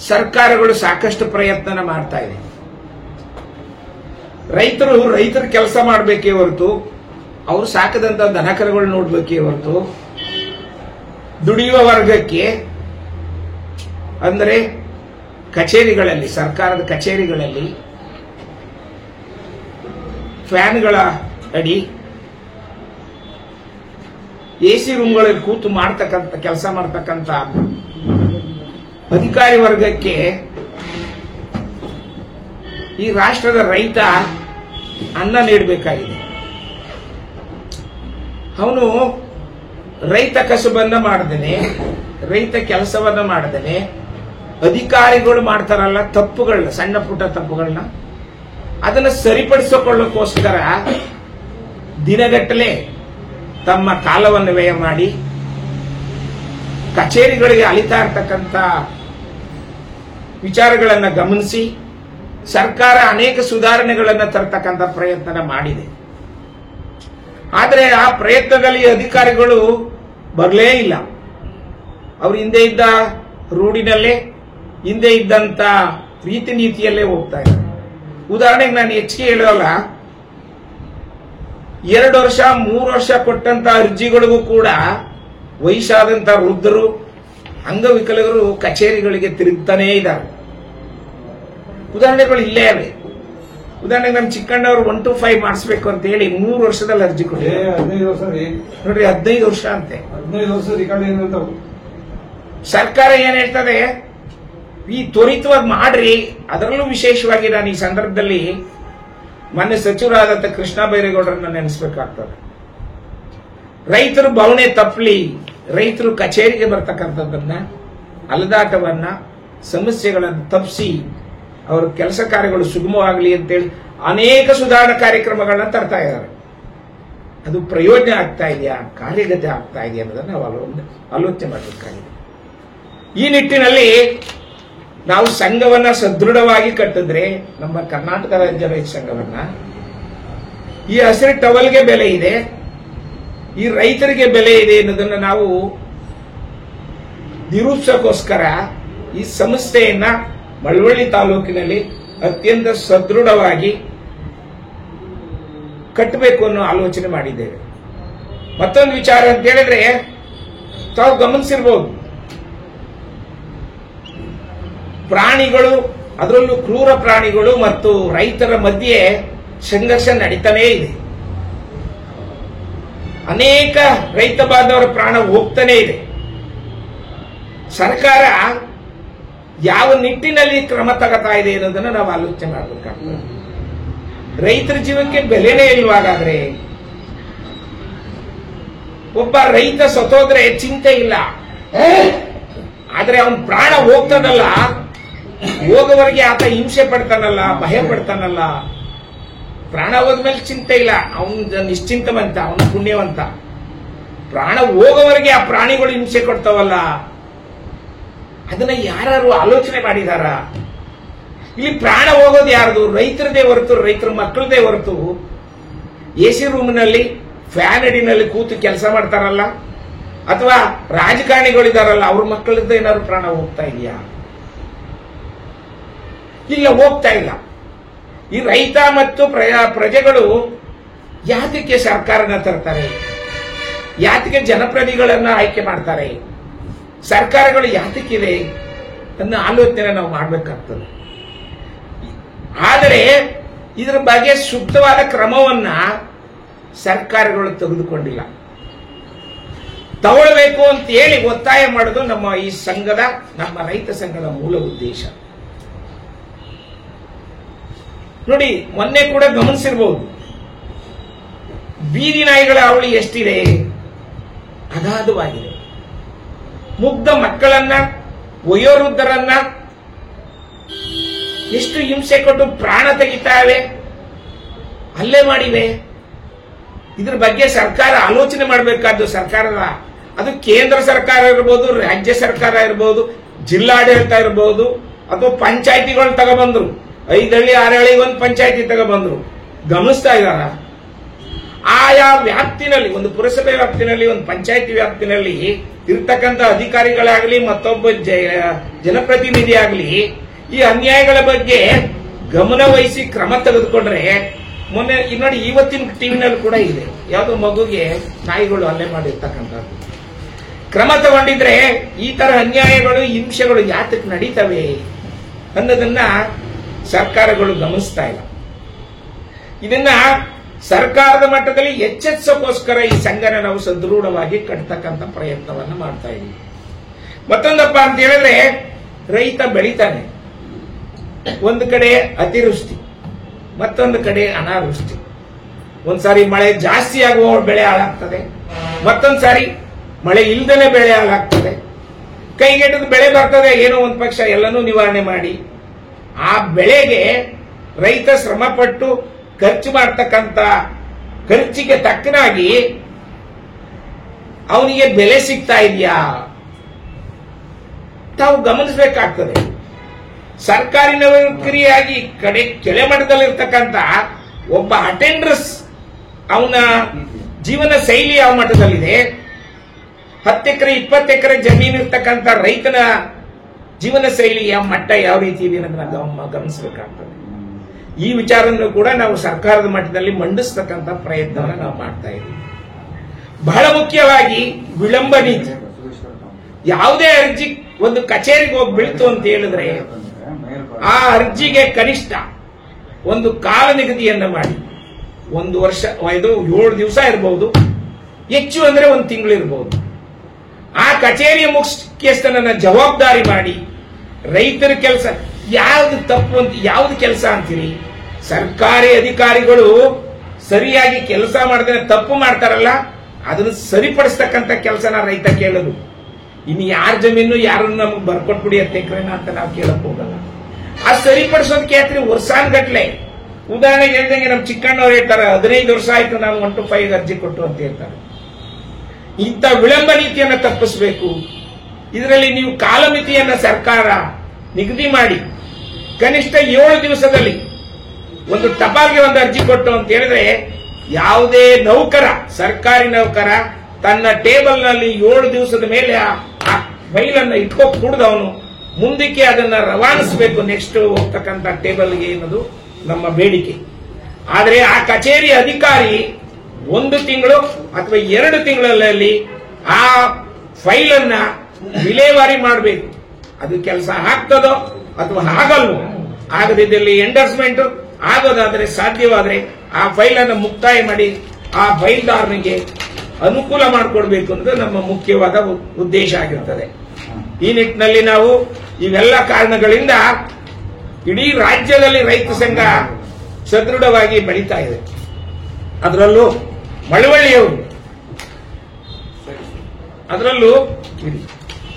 ಸರ್ಕಾರಗಳು ಸಾಕಷ್ಟು ಪ್ರಯತ್ನ ಮಾಡ್ತಾ ಇದೆ. ರೈತರ ಕೆಲಸ ಮಾಡಬೇಕೇ ಹೊರತು ಅವರು ಸಾಕದಂತ ದನಕರುಗಳು ನೋಡ್ಬೇಕೇ ಹೊರತು ದುಡಿಯುವ ವರ್ಗಕ್ಕೆ ಅಂದರೆ ಕಚೇರಿಗಳಲ್ಲಿ, ಸರ್ಕಾರದ ಕಚೇರಿಗಳಲ್ಲಿ ಫ್ಯಾನ್ಗಳ ಅಡಿ ಎಸಿ ರೂಮ್ಗಳಲ್ಲಿ ಕೂತು ಮಾಡ್ತಕ್ಕಂಥ ಕೆಲಸ ಮಾಡ್ತಕ್ಕಂಥ ಅಧಿಕಾರಿ ವರ್ಗಕ್ಕೆ ಈ ರಾಷ್ಟ್ರದ ರೈತ ಅನ್ನ ನೀಡಬೇಕಾಗಿದೆ. ಅವನು ರೈತ ಕಸುಬನ್ನ ಮಾಡದೇನೆ, ರೈತ ಕೆಲಸವನ್ನ ಮಾಡದೇನೆ, ಅಧಿಕಾರಿಗಳು ಮಾಡ್ತಾರಲ್ಲ ತಪ್ಪುಗಳನ್ನ, ಸಣ್ಣ ಪುಟ್ಟ ತಪ್ಪುಗಳನ್ನ ಅದನ್ನ ಸರಿಪಡಿಸಿಕೊಳ್ಳೋಕ್ಕೋಸ್ಕರ ದಿನಗಟ್ಟಲೆ ತಮ್ಮ ಕಾಲವನ್ನು ವ್ಯಯ ಮಾಡಿ ಕಚೇರಿಗಳಿಗೆ ಅಲಿತಾ ಇರ್ತಕ್ಕಂಥ ವಿಚಾರಗಳನ್ನು ಗಮನಿಸಿ ಸರ್ಕಾರ ಅನೇಕ ಸುಧಾರಣೆಗಳನ್ನು ತರ್ತಕ್ಕಂಥ ಪ್ರಯತ್ನ ಮಾಡಿದೆ. ಆದರೆ ಆ ಪ್ರಯತ್ನದಲ್ಲಿ ಅಧಿಕಾರಿಗಳು ಬರಲೇ ಇಲ್ಲ. ಅವರು ಹಿಂದೆ ಇದ್ದ ರೂಢಿನಲ್ಲೇ, ಹಿಂದೆ ಇದ್ದಂತ ರೀತಿ ನೀತಿಯಲ್ಲೇ ಹೋಗ್ತಾ ಇದ್ದಾರೆ. ಉದಾಹರಣೆಗೆ ನಾನು ಹೆಚ್ಚಿಗೆ ಹೇಳೋಲ್ಲ, 2 ವರ್ಷ 3 ವರ್ಷ ಕೊಟ್ಟಂತ ಅರ್ಜಿಗಳಿಗೂ ಕೂಡ ವಯಸ್ಸಾದಂತ ವೃದ್ಧರು, ಅಂಗವಿಕಲರು ಕಚೇರಿಗಳಿಗೆ ತಿರುಗ್ತಾನೇ ಇದ್ದಾರೆ. ಉದಾಹರಣೆಗಳು ಇಲ್ಲೇ ಅವೆ. ಉದಾಹರಣೆಗೆ ನಮ್ಮ ಚಿಕ್ಕಣ್ಣವರು 1 to 5 ಮಾಡಿಸ್ಬೇಕು ಅಂತ ಹೇಳಿ 3 ವರ್ಷದಲ್ಲಿ ಅರ್ಜಿ ಕೊಟ್ಟಿದ್ದಾರೆ. ನೋಡ್ರಿ, 15 ವರ್ಷ ಅಂತೆ. 15 ವರ್ಷ ಸರ್ಕಾರ ಏನ್ ಹೇಳ್ತದೆ, ಈ ತ್ವರಿತವಾಗಿ ಮಾಡ್ರಿ. ಅದರಲ್ಲೂ ವಿಶೇಷವಾಗಿ ನಾನು ಈ ಸಂದರ್ಭದಲ್ಲಿ ಮೊನ್ನೆ ಸಚಿವರಾದಂತ ಕೃಷ್ಣ ಬೈರೇಗೌಡರನ್ನ ನೆನೆಸ್ಬೇಕಾಗ್ತದೆ. ರೈತರು ಬವಣೆ ತಪ್ಪಲಿ, ರೈತರು ಕಚೇರಿಗೆ ಬರ್ತಕ್ಕಂಥದ್ದನ್ನ, ಅಲದಾಟವನ್ನ, ಸಮಸ್ಯೆಗಳನ್ನು ತಪ್ಪಿಸಿ ಅವರ ಕೆಲಸ ಕಾರ್ಯಗಳು ಸುಗಮವಾಗಲಿ ಅಂತೇಳಿ ಅನೇಕ ಸುಧಾರಣಾ ಕಾರ್ಯಕ್ರಮಗಳನ್ನ ತರ್ತಾ ಇದ್ದಾರೆ. ಅದು ಪ್ರಯೋಜನ ಆಗ್ತಾ ಇದೆಯಾ, ಕಾರ್ಯಗತ ಆಗ್ತಾ ಇದೆಯಾ ಅನ್ನೋದನ್ನ ನಾವು ಆಲೋಚನೆ ಮಾಡಬೇಕಾಗಿದೆ. ಈ ನಿಟ್ಟಿನಲ್ಲಿ ನಾವು ಸಂಘವನ್ನ ಸದೃಢವಾಗಿ ಕಟ್ಟಿದ್ರೆ, ನಮ್ಮ ಕರ್ನಾಟಕ ರಾಜ್ಯ ರೈತ ಸಂಘವನ್ನ, ಈ ಹಸಿರು ಟವಲ್ಗೆ ಬೆಲೆ ಇದೆ, ಈ ರೈತರಿಗೆ ಬೆಲೆ ಇದೆ ಅನ್ನೋದನ್ನ ನಾವು ನಿರೂಪಿಸೋಕ್ಕೋಸ್ಕರ ಈ ಸಂಸ್ಥೆಯನ್ನ ಮಳವಳ್ಳಿ ತಾಲೂಕಿನಲ್ಲಿ ಅತ್ಯಂತ ಸದೃಢವಾಗಿ ಕಟ್ಟಬೇಕು ಅನ್ನೋ ಆಲೋಚನೆ ಮಾಡಿದ್ದೇವೆ. ಮತ್ತೊಂದು ವಿಚಾರ ಅಂತ ಹೇಳಿದ್ರೆ, ತಾವು ಗಮನಿಸಿರ್ಬೋದು, ಪ್ರಾಣಿಗಳು, ಅದರಲ್ಲೂ ಕ್ರೂರ ಪ್ರಾಣಿಗಳು ಮತ್ತು ರೈತರ ಮಧ್ಯೆ ಸಂಘರ್ಷ ನಡೀತಾನೇ ಇದೆ. ಅನೇಕ ರೈತ ಬಾಂಧವರ ಪ್ರಾಣ ಹೋಗ್ತಾನೆ ಇದೆ. ಸರ್ಕಾರ ಯಾವ ನಿಟ್ಟಿನಲ್ಲಿ ಕ್ರಮ ತಗೋತಾ ಇದೆ ಅನ್ನೋದನ್ನ ನಾವು ಆಲೋಚನೆ ಮಾಡಬೇಕಾಗ್ತದೆ. ರೈತರ ಜೀವಕ್ಕೆ ಬೆಲೆನೇ ಇಲ್ವಾಗಾದ್ರೆ, ಒಬ್ಬ ರೈತ ಸತ್ತೋದ್ರೆ ಚಿಂತೆ ಇಲ್ಲ, ಆದ್ರೆ ಅವನ ಪ್ರಾಣ ಹೋಗ್ತದಲ್ಲ, ಹೋಗೋವರೆಗೆ ಆತ ಹಿಂಸೆ ಪಡ್ತಾನಲ್ಲ, ಭಯ ಪಡ್ತಾನಲ್ಲ, ಪ್ರಾಣ ಹೋದ್ಮೇಲೆ ಚಿಂತೆ ಇಲ್ಲ, ಅವನ ನಿಶ್ಚಿಂತವಂತ, ಅವನ ಪುಣ್ಯವಂತ. ಪ್ರಾಣ ಹೋಗೋವರೆಗೆ ಆ ಪ್ರಾಣಿಗಳು ಹಿಂಸೆ ಕೊಡ್ತಾವಲ್ಲ, ಅದನ್ನ ಯಾರು ಆಲೋಚನೆ ಮಾಡಿದಾರ? ಇಲ್ಲಿ ಪ್ರಾಣ ಹೋಗೋದು ಯಾರದು? ರೈತರದೇ ಹೊರತು, ರೈತರ ಮಕ್ಕಳದೇ ಹೊರತು, ಎಸಿ ರೂಮ್ನಲ್ಲಿ ಫ್ಯಾನ್ ಅಡಿನಲ್ಲಿ ಕೂತು ಕೆಲಸ ಮಾಡ್ತಾರಲ್ಲ, ಅಥವಾ ರಾಜಕಾರಣಿಗಳಿದಾರಲ್ಲ, ಅವ್ರ ಮಕ್ಕಳದ್ದು ಏನಾದ್ರು ಪ್ರಾಣ ಹೋಗ್ತಾ ಇದೆಯಾ? ಇಲ್ಲ, ಹೋಗ್ತಾ ಇಲ್ಲ. ಈ ರೈತ ಮತ್ತು ಪ್ರಜೆಗಳು ಯಾತಕ್ಕೆ ಸರ್ಕಾರನ ತರ್ತಾರೆ? ಯಾತಕ್ಕೆ ಜನಪ್ರತಿನಿಧಿಗಳನ್ನ ಆಯ್ಕೆ ಮಾಡ್ತಾರೆ? ಸರ್ಕಾರಗಳು ಯಾತಕ್ಕಿದೆ ಅನ್ನೋ ಆಲೋಚನೆ ನಾವು ಮಾಡಬೇಕಾಗ್ತದೆ. ಆದರೆ ಇದರ ಬಗ್ಗೆ ಸೂಕ್ತವಾದ ಕ್ರಮವನ್ನ ಸರ್ಕಾರಗಳು ತೆಗೆದುಕೊಂಡಿಲ್ಲ. ತಗೊಳ್ಬೇಕು ಅಂತ ಹೇಳಿ ಒತ್ತಾಯ ಮಾಡೋದು ನಮ್ಮ ಈ ಸಂಘದ, ನಮ್ಮ ರೈತ ಸಂಘದ ಮೂಲ ಉದ್ದೇಶ. ನೋಡಿ, ಮೊನ್ನೆ ಕೂಡ ಗಮನಿಸಿರ್ಬಹುದು, ಬೀದಿ ನಾಯಿಗಳ ಹಾವಳಿ ಎಷ್ಟಿದೆ, ಅಗಾಧವಾಗಿದೆ. ಮುಗ್ಧ ಮಕ್ಕಳನ್ನ, ವಯೋವೃದ್ಧರನ್ನ ಎಷ್ಟು ಹಿಂಸೆ ಕೊಟ್ಟು ಪ್ರಾಣ ತೆಗಿತಾವೆ, ಹಲ್ಲೆ ಮಾಡಿವೆ. ಇದ್ರ ಬಗ್ಗೆ ಸರ್ಕಾರ ಆಲೋಚನೆ ಮಾಡಬೇಕಾದ್ದು. ಸರ್ಕಾರದ, ಅದು ಕೇಂದ್ರ ಸರ್ಕಾರ ಇರ್ಬೋದು, ರಾಜ್ಯ ಸರ್ಕಾರ ಇರ್ಬೋದು, ಜಿಲ್ಲಾಡಳಿತ ಇರ್ಬೋದು, ಅಥವಾ ಪಂಚಾಯತಿಗಳು ತಗೊಬಂದ್ರು, 5 ಹಳ್ಳಿ 6 ಹಳ್ಳಿಗೆ ಒಂದು ಪಂಚಾಯತಿ ತಗೊಬಂದ್ರು, ಗಮನಿಸ್ತಾ ಇದಾರ? ಆಯಾ ಆಯಾ ವ್ಯಾಪ್ತಿನಲ್ಲಿ, ಒಂದು ಪುರಸಭೆ ವ್ಯಾಪ್ತಿನಲ್ಲಿ, ಒಂದು ಪಂಚಾಯತಿ ವ್ಯಾಪ್ತಿನಲ್ಲಿ ಇರ್ತಕ್ಕಂಥ ಅಧಿಕಾರಿಗಳಾಗಲಿ ಮತ್ತೊಬ್ಬ ಜನಪ್ರತಿನಿಧಿ ಆಗಲಿ ಈ ಅನ್ಯಾಯಗಳ ಬಗ್ಗೆ ಗಮನ ವಹಿಸಿ ಕ್ರಮ ತೆಗೆದುಕೊಂಡ್ರೆ, ಮೊನ್ನೆ ನೋಡಿ ಇವತ್ತಿನ ಟಿವಿನಲ್ಲಿ ಕೂಡ ಇದೆ, ಯಾವುದೋ ಮಗುಗೆ ನಾಯಿಗಳು ಹಲ್ಲೆ ಮಾಡಿರ್ತಕ್ಕಂಥದ್ದು. ಕ್ರಮ ತಗೊಂಡಿದ್ರೆ ಈ ತರ ಅನ್ಯಾಯಗಳು, ಹಿಂಸೆಗಳು ಯಾತಕ್ಕೆ ನಡೀತವೆ ಅನ್ನೋದನ್ನ ಸರ್ಕಾರಗಳು ಗಮನಿಸ್ತಾ ಇಲ್ಲ. ಇದನ್ನ ಸರ್ಕಾರದ ಮಟ್ಟದಲ್ಲಿ ಎಚ್ಚೆತ್ಸೋಕ್ಕೋಸ್ಕರ ಈ ಸಂಘನ ನಾವು ಸದೃಢವಾಗಿ ಕಟ್ತಕ್ಕಂಥ ಪ್ರಯತ್ನವನ್ನ ಮಾಡ್ತಾ ಇದ್ದೀವಿ. ಮತ್ತೊಂದಪ್ಪ ಅಂತ ಹೇಳಿದ್ರೆ, ರೈತ ಬೆಳಿತಾನೆ, ಒಂದು ಕಡೆ ಅತಿವೃಷ್ಟಿ, ಮತ್ತೊಂದು ಕಡೆ ಅನಾವೃಷ್ಟಿ. ಒಂದ್ಸಾರಿ ಮಳೆ ಜಾಸ್ತಿ ಆಗುವ ಬೆಳೆ ಹಾಳಾಗ್ತದೆ, ಮತ್ತೊಂದ್ಸಾರಿ ಮಳೆ ಇಲ್ದನೆ ಬೆಳೆ ಹಾಳಾಗ್ತದೆ. ಕೈಗೆಟದ ಬೆಳೆ ಬರ್ತದೆ, ಏನೋ ಒಂದು ಪಕ್ಷ ಎಲ್ಲನೂ ನಿವಾರಣೆ ಮಾಡಿ ಆ ಬೆಳೆಗೆ ರೈತ ಶ್ರಮಪಟ್ಟು ಖರ್ಚು ಮಾಡ್ತಕ್ಕಂಥ ಖರ್ಚಿಗೆ ತಕ್ಕನಾಗಿ ಅವನಿಗೆ ಬೆಲೆ ಸಿಗ್ತಾ ಇದೆಯಾ ತಾವು ಗಮನಿಸಬೇಕಾಗ್ತದೆ. ಸರ್ಕಾರಿ ನೌಕರಿಯಾಗಿ ಕೆಳ ಮಟ್ಟದಲ್ಲಿರ್ತಕ್ಕಂಥ ಒಬ್ಬ ಅಟೆಂಡರ್ಸ್ ಅವನ ಜೀವನ ಶೈಲಿ ಯಾವ ಮಟ್ಟದಲ್ಲಿದೆ, 10 ಎಕರೆ 20 ಎಕರೆ ಜಮೀನು ಇರ್ತಕ್ಕಂಥ ರೈತನ ಜೀವನ ಶೈಲಿಯ ಮಟ್ಟ ಯಾವ ರೀತಿ ಇದೆ ಅನ್ನೋದನ್ನ ಗಮನಿಸಬೇಕಾಗ್ತದೆ. ಈ ವಿಚಾರವನ್ನು ಕೂಡ ನಾವು ಸರ್ಕಾರದ ಮಟ್ಟದಲ್ಲಿ ಮಂಡಿಸ್ತಕ್ಕಂಥ ಪ್ರಯತ್ನವನ್ನು ನಾವು ಮಾಡ್ತಾ ಇದ್ದೀವಿ. ಬಹಳ ಮುಖ್ಯವಾಗಿ ವಿಳಂಬ ನೀತಿ. ಯಾವುದೇ ಅರ್ಜಿ ಒಂದು ಕಚೇರಿಗೆ ಹೋಗಿ ಬೀಳ್ತು ಅಂತ ಹೇಳಿದ್ರೆ ಆ ಅರ್ಜಿಗೆ ಕನಿಷ್ಠ ಒಂದು ಕಾಲ ನಿಗದಿಯನ್ನ ಮಾಡಿ, 1 ವರ್ಷ, 7 ದಿವಸ ಇರಬಹುದು, ಹೆಚ್ಚು ಅಂದ್ರೆ 1 ತಿಂಗಳು ಇರಬಹುದು. ಆ ಕಚೇರಿಯ ಮುಖ್ಯಸ್ಥನನ್ನ ಜವಾಬ್ದಾರಿ ಮಾಡಿ ರೈತರ ಕೆಲಸ ಯಾವ್ದು ತಪ್ಪು ಅಂತ, ಯಾವ್ದು ಕೆಲಸ ಅಂತೀರಿ? ಸರ್ಕಾರಿ ಅಧಿಕಾರಿಗಳು ಸರಿಯಾಗಿ ಕೆಲಸ ಮಾಡಿದ್ರೆ ತಪ್ಪು ಮಾಡ್ತಾರಲ್ಲ, ಅದನ್ನು ಸರಿಪಡಿಸ್ತಕ್ಕಂಥ ಕೆಲಸನ ರೈತ ಕೇಳೋದು. ಇನ್ನು ಯಾರ ಜಮೀನು ಯಾರನ್ನು ನಮಗೆ ಬರ್ಕೊಟ್ಬಿಡಿ 10 ಎಕರೆನ ಅಂತ ನಾವು ಕೇಳಕ್ ಹೋಗಲ್ಲ. ಆ ಸರಿಪಡಿಸೋದಕ್ಕೆ ಯಾತ್ರೆ ವರ್ಷಾನ್ಗಟ್ಲೆ. ಉದಾಹರಣೆಗೆ ಹೇಳ್ದಂಗೆ ನಮ್ಮ ಚಿಕ್ಕಣ್ಣವ್ರು ಹೇಳ್ತಾರೆ, 15 ವರ್ಷ ಆಯ್ತು ನಾನು 1 to 5 ಅರ್ಜಿ ಕೊಟ್ಟು ಅಂತ ಹೇಳ್ತಾರೆ. ಇಂಥ ವಿಳಂಬ ನೀತಿಯನ್ನು ತಪ್ಪಿಸಬೇಕು. ಇದರಲ್ಲಿ ನೀವು ಕಾಲಮಿತಿಯನ್ನ ಸರ್ಕಾರ ನಿಗದಿ ಮಾಡಿ ಕನಿಷ್ಠ 7 ದಿವಸದಲ್ಲಿ ಒಂದು ಟಪಾಲ್ಗೆ ಒಂದು ಅರ್ಜಿ ಕೊಟ್ಟು ಅಂತ ಹೇಳಿದ್ರೆ, ಯಾವುದೇ ನೌಕರ, ಸರ್ಕಾರಿ ನೌಕರ ತನ್ನ ಟೇಬಲ್ ನಲ್ಲಿ 7 ದಿವಸದ ಮೇಲೆ ಆ ಫೈಲ್ ಅನ್ನು ಇಟ್ಕೋಕೂಡದು, ಅವನು ಮುಂದಕ್ಕೆ ಅದನ್ನ ರವಾನಿಸಬೇಕು ನೆಕ್ಸ್ಟ್ ಹೋಗ್ತಕ್ಕಂಥ ಟೇಬಲ್ಗೆ ಅನ್ನೋದು ನಮ್ಮ ಬೇಡಿಕೆ. ಆದರೆ ಆ ಕಚೇರಿ ಅಧಿಕಾರಿ 1 ತಿಂಗಳು ಅಥವಾ 2 ತಿಂಗಳಲ್ಲಿ ಆ ಫೈಲ್ ಅನ್ನ ವಿಲೇವಾರಿ ಮಾಡಬೇಕು. ಅದು ಕೆಲಸ ಆಗ್ತದೋ ಅಥವಾ ಆಗಲ್ವೋ, ಆಗದಿದ್ದಲ್ಲಿ ಎಂಡರ್ಸ್ಮೆಂಟ್ ಆಗೋದಾದ್ರೆ, ಸಾಧ್ಯವಾದ್ರೆ ಆ ಫೈಲ್ ಅನ್ನು ಮುಕ್ತಾಯ ಮಾಡಿ ಆ ಫೈಲ್ದಾರನಿಗೆ ಅನುಕೂಲ ಮಾಡಿಕೊಡ್ಬೇಕು ಅನ್ನೋದು ನಮ್ಮ ಮುಖ್ಯವಾದ ಉದ್ದೇಶ ಆಗಿರುತ್ತದೆ. ಈ ನಿಟ್ಟಿನಲ್ಲಿ ನಾವು ಇವೆಲ್ಲ ಕಾರಣಗಳಿಂದ ಇಡೀ ರಾಜ್ಯದಲ್ಲಿ ರೈತ ಸಂಘ ಸದೃಢವಾಗಿ ಬೆಳೀತಾ ಇದೆ. ಅದರಲ್ಲೂ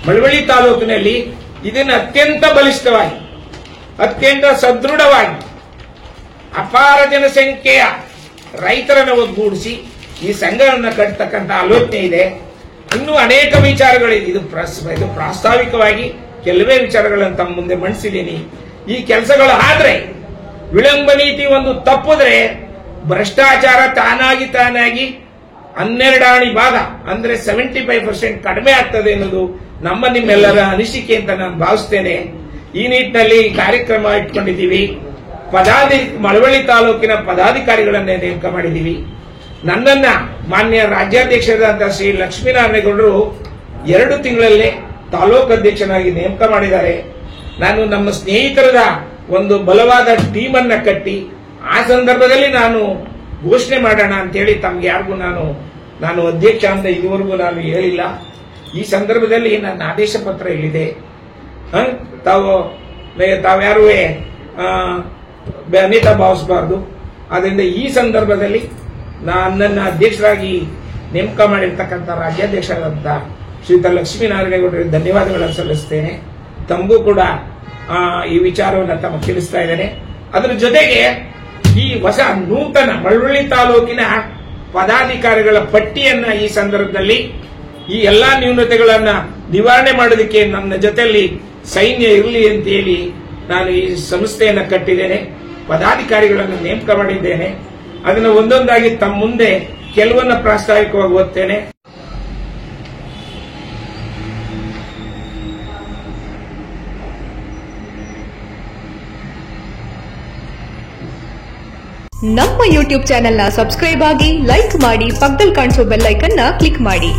ಮಳವಳ್ಳಿ ತಾಲೂಕಿನಲ್ಲಿ ಇದನ್ನು ಅತ್ಯಂತ ಬಲಿಷ್ಠವಾಗಿ, ಅತ್ಯಂತ ಸದೃಢವಾಗಿ ಅಪಾರ ಜನಸಂಖ್ಯೆಯ ರೈತರನ್ನು ಒಗ್ಗೂಡಿಸಿ ಈ ಸಂಘವನ್ನು ಕಟ್ಟತಕ್ಕಂಥ ಆಲೋಚನೆ ಇದೆ. ಇನ್ನೂ ಅನೇಕ ವಿಚಾರಗಳಿದೆ. ಇದು ಪ್ರಾಸ್ತಾವಿಕವಾಗಿ ಕೆಲವೇ ವಿಚಾರಗಳನ್ನು ತಮ್ಮ ಮುಂದೆ ಮಂಡಿಸಿದ್ದೀನಿ. ಈ ಕೆಲಸಗಳು ಆದ್ರೆ, ವಿಳಂಬ ನೀತಿ ಒಂದು ತಪ್ಪಿದ್ರೆ ಭ್ರಷ್ಟಾಚಾರ ತಾನಾಗಿ 12 ಭಾಗ ಅಂದ್ರೆ 75% ಕಡಿಮೆ ಆಗ್ತದೆ ಅನ್ನೋದು ನಿಮ್ಮೆಲ್ಲರ ಅನಿಸಿಕೆ ಅಂತ ನಾನು ಭಾವಿಸ್ತೇನೆ. ಈ ನಿಟ್ಟಿನಲ್ಲಿ ಕಾರ್ಯಕ್ರಮ ಇಟ್ಕೊಂಡಿದ್ದೀವಿ. ಮಳವಳ್ಳಿ ತಾಲೂಕಿನ ಪದಾಧಿಕಾರಿಗಳನ್ನೇ ನೇಮಕ ಮಾಡಿದ್ದೀವಿ. ನನ್ನನ್ನ ಮಾನ್ಯ ರಾಜ್ಯಾಧ್ಯಕ್ಷರಾದಂತಹ ಶ್ರೀ ಲಕ್ಷ್ಮೀನಾರಾಯಣಗೌಡರು 2 ತಿಂಗಳಲ್ಲೇ ತಾಲೂಕು ಅಧ್ಯಕ್ಷನಾಗಿ ನೇಮಕ ಮಾಡಿದ್ದಾರೆ. ನಾನು ನಮ್ಮ ಸ್ನೇಹಿತರದ ಒಂದು ಬಲವಾದ ಟೀಮ್ ಅನ್ನ ಕಟ್ಟಿ ಆ ಸಂದರ್ಭದಲ್ಲಿ ನಾನು ಘೋಷಣೆ ಮಾಡೋಣ ಅಂತೇಳಿ ತಮ್ಗೆ ಯಾರಿಗೂ ನಾನು ಅಧ್ಯಕ್ಷ ಅಂತ ಇದುವರೆಗೂ ನಾನು ಹೇಳಿಲ್ಲ. ಈ ಸಂದರ್ಭದಲ್ಲಿ ನನ್ನ ಆದೇಶ ಪತ್ರ ಇಲ್ಲಿದೆ. ತಾವ್ಯಾರೂ ಅನಿತಾ ಭಾವಿಸಬಾರ್ದು. ಆದ್ದರಿಂದ ಈ ಸಂದರ್ಭದಲ್ಲಿ ನನ್ನನ್ನು ಅಧ್ಯಕ್ಷರಾಗಿ ನೇಮಕ ಮಾಡಿರ್ತಕ್ಕಂಥ ರಾಜ್ಯಾಧ್ಯಕ್ಷರಾದಂಥ ಶ್ರೀಯುತ ಲಕ್ಷ್ಮೀನಾರಾಯಣಗೌಡರಿಗೆ ಧನ್ಯವಾದಗಳನ್ನು ಸಲ್ಲಿಸ್ತೇನೆ. ತಮಗೂ ಕೂಡ ಈ ವಿಚಾರವನ್ನು ತಮಗೆ ತಿಳಿಸ್ತಾ ಇದ್ದೇನೆ. ಅದರ ಜೊತೆಗೆ ಈ ಹೊಸ ನೂತನ ಮಳವಳ್ಳಿ ತಾಲೂಕಿನ ಪದಾಧಿಕಾರಿಗಳ ಪಟ್ಟಿಯನ್ನ ಈ ಸಂದರ್ಭದಲ್ಲಿ ಈ ಎಲ್ಲಾ ನ್ಯೂನತೆಗಳನ್ನ ನಿವಾರಣೆ ಮಾಡೋದಕ್ಕೆ ನನ್ನ ಜೊತೆಯಲ್ಲಿ ಸೈನ್ಯ ಇರಲಿ ಅಂತ ಹೇಳಿ ನಾನು ಈ ಸಂಸ್ಥೆಯನ್ನು ಕಟ್ಟಿದ್ದೇನೆ. ಪದಾಧಿಕಾರಿಗಳನ್ನು ನೇಮಕ ಮಾಡಿದ್ದೇನೆ. ಅದನ್ನು ಒಂದೊಂದಾಗಿ ತಮ್ಮ ಮುಂದೆ ಕೆಲವನ್ನ ಪ್ರಾಸ್ತಾವಿಕವಾಗಿ ಓದ್ತೇನೆ. ನಮ್ಮ ಯೂಟ್ಯೂಬ್ ಚಾನೆಲ್ನ ಸಬ್ಸ್ಕ್ರೈಬ್ ಆಗಿ, ಲೈಕ್ ಮಾಡಿ, ಪಕ್ಕದಲ್ಲಿ ಕಾಣಿಸೋ ಬೆಲ್ ಐಕನ್ನ ಕ್ಲಿಕ್ ಮಾಡಿ.